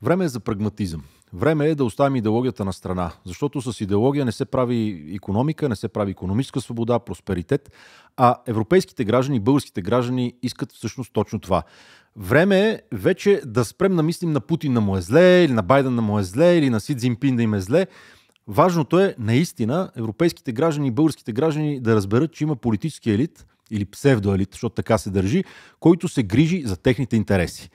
Време е за прагматизъм. Време е да оставим идеологията на страна, защото с идеология не се прави икономика, не се прави икономическа свобода, просперитет, а европейските граждани, българските граждани искат всъщност точно това. Време е вече да спрем да мислим на Путин да му е зле, или на Байден да му е зле, или на Си Цзинпин да им е зле. Важното е наистина европейските граждани и българските граждани да разберат, че има политически елит или псевдоелит, защото така се държи, който се грижи за техните интереси.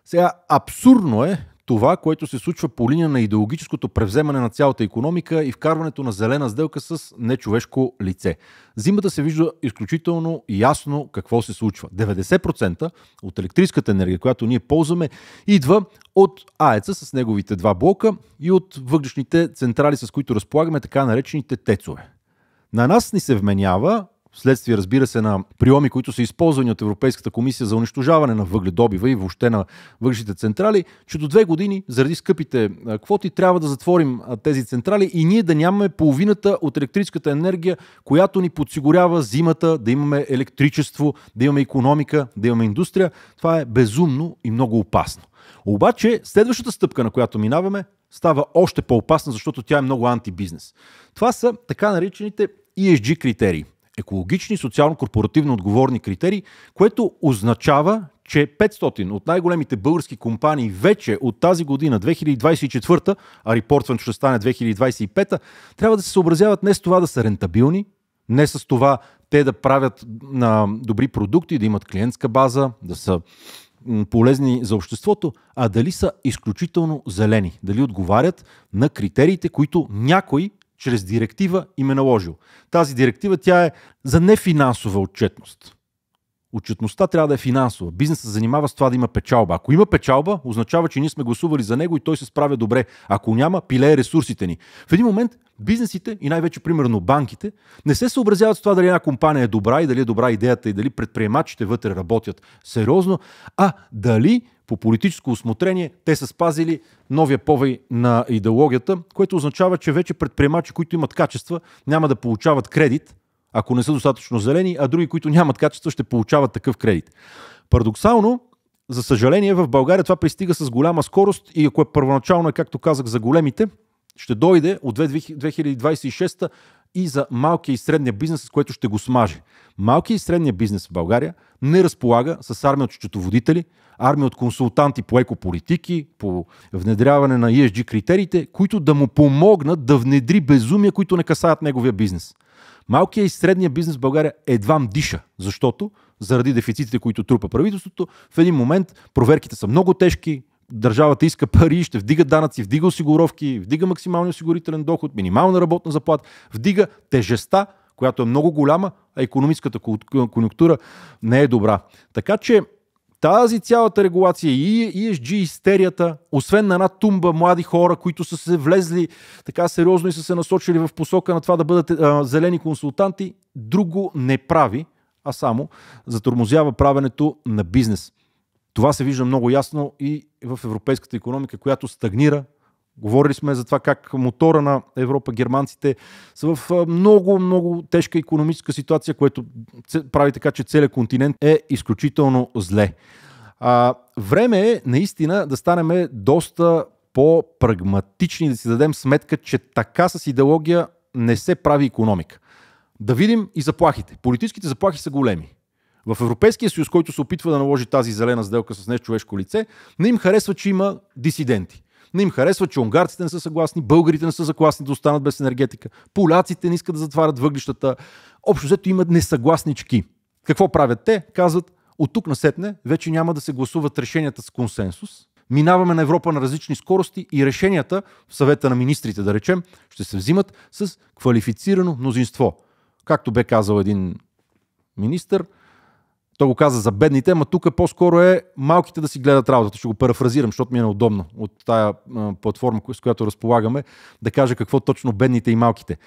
Сега, абсурдно е това, което се случва по линия на идеологическото превземане на цялата икономика и вкарването на зелена сделка с нечовешко лице. Зимата се вижда изключително ясно какво се случва. 90% от електрическата енергия, която ние ползваме, идва от АЕЦа с неговите два блока и от въглищните централи, с които разполагаме, така наречените тецове. На нас ни се вменява, вследствие, разбира се, на приеми, които са използвани от Европейската комисия за унищожаване на въгледобива и въобще на въглищните централи, че до 2 години, заради скъпите квоти, трябва да затворим тези централи и ние да нямаме половината от електрическата енергия, която ни подсигурява зимата, да имаме електричество, да имаме икономика, да имаме индустрия. Това е безумно и много опасно. Обаче, следващата стъпка, на която минаваме, става още по-опасна, защото тя е много антибизнес. Това са така наречените ESG критерии. Екологични, социално-корпоративно отговорни критерии, което означава, че 500 от най-големите български компании вече от тази година, 2024, а репортването ще стане 2025, трябва да се съобразяват не с това да са рентабилни, не с това те да правят добри продукти, да имат клиентска база, да са полезни за обществото, а дали са изключително зелени, дали отговарят на критериите, които някой чрез директива им е наложил. Тази директива, тя е за нефинансова отчетност. Отчетността трябва да е финансова. Бизнесът се занимава с това да има печалба. Ако има печалба, означава, че ние сме гласували за него и той се справя добре. Ако няма, пилее ресурсите ни. В един момент бизнесите и най-вече примерно банките не се съобразяват с това дали една компания е добра и дали е добра идеята и дали предприемачите вътре работят сериозно, а дали по политическо усмотрение те са спазили новия повей на идеологията, което означава, че вече предприемачи, които имат качества, няма да получават кредит, ако не са достатъчно зелени, а други, които нямат качества, ще получават такъв кредит. Парадоксално, за съжаление, в България това пристига с голяма скорост и ако е първоначално, както казах, за големите, ще дойде от 2026 и за малкия и средния бизнес, с което ще го смаже. Малкия и средния бизнес в България не разполага с армия от счетоводители, армия от консултанти по екополитики, по внедряване на ESG критериите, които да му помогнат да внедри безумия, които не касаят неговия бизнес. Малкият и средния бизнес в България едвам диша, защото заради дефицитите, които трупа правителството, в един момент проверките са много тежки, държавата иска пари, ще вдига данъци, вдига осигуровки, вдига максималния осигурителен доход, минимална работна заплата, вдига тежестта, която е много голяма, а икономическата конюнктура не е добра. Така че тази цялата регулация и ESG истерията, освен на една тумба млади хора, които са се влезли така сериозно и са се насочили в посока на това да бъдат зелени консултанти, друго не прави, а само затормозява правенето на бизнес. Това се вижда много ясно и в европейската икономика, която стагнира. Говорили сме за това как мотора на Европа, германците, са в много, много тежка икономическа ситуация, което прави така, че целият континент е изключително зле. Време е наистина да станем доста по-прагматични, да си дадем сметка, че така с идеология не се прави икономика. Да видим и заплахите. Политическите заплахи са големи. В Европейския съюз, който се опитва да наложи тази зелена сделка с нечовешко лице, не им харесва, че има дисиденти. Не им харесва, че унгарците не са съгласни, българите не са съгласни да останат без енергетика, поляците не искат да затварят въглищата. Общо взето имат несъгласнички. Какво правят те? Казват, от тук насетне вече няма да се гласуват решенията с консенсус. Минаваме на Европа на различни скорости и решенията в съвета на министрите, да речем, ще се взимат с квалифицирано мнозинство. Както бе казал един министър, той го каза за бедните, ама тук по-скоро е малките да си гледат работата. Ще го парафразирам, защото ми е неудобно от тая платформа, с която разполагаме, да кажа какво точно бедните и малките.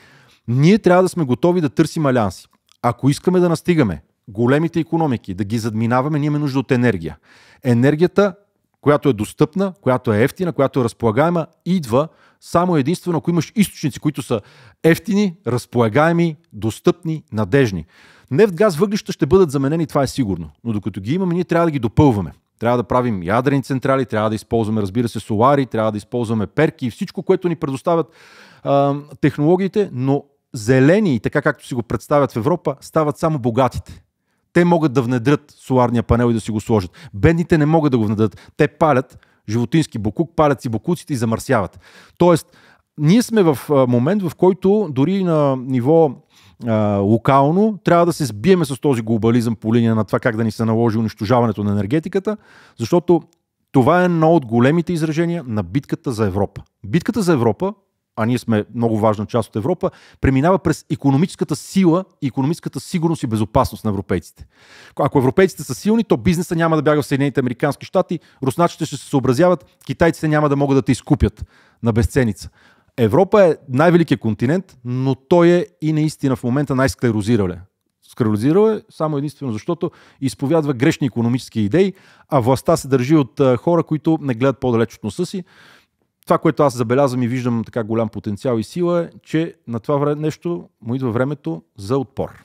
Ние трябва да сме готови да търсим алианси. Ако искаме да настигаме големите икономики, да ги задминаваме, ние имаме нужда от енергия. Енергията, която е достъпна, която е ефтина, която е разполагаема, идва само единствено, ако имаш източници, които са ефтини, разполагаеми, достъпни, надежни. Нефт, газ, въглища ще бъдат заменени, това е сигурно. Но докато ги имаме, ние трябва да ги допълваме. Трябва да правим ядрени централи, трябва да използваме, разбира се, солари, трябва да използваме перки и всичко, което ни предоставят технологиите, но зелени, така както си го представят в Европа, стават само богатите. Те могат да внедрят соларния панел и да си го сложат. Бедните не могат да го внедрят. Те палят животински боклук, палят си боклуците и замърсяват. Тоест, ние сме в момент, в който дори на ниво локално трябва да се сбиеме с този глобализъм по линия на това как да ни се наложи унищожаването на енергетиката, защото това е едно от големите изражения на битката за Европа. Битката за Европа, а ние сме много важна част от Европа, преминава през икономическата сила, икономическата сигурност и безопасност на европейците. Ако европейците са силни, то бизнеса няма да бяга в Съединените американски щати, руснаците ще се съобразяват, китайците няма да могат да те изкупят на безценица. Европа е най-великият континент, но той е и наистина в момента най-склерозирал. Склерозирал е само единствено защото изповядва грешни икономически идеи, а властта се държи от хора, които не гледат по-далеч от носа си. Това, което аз забелязвам и виждам така голям потенциал и сила е, че на това нещо му идва времето за отпор.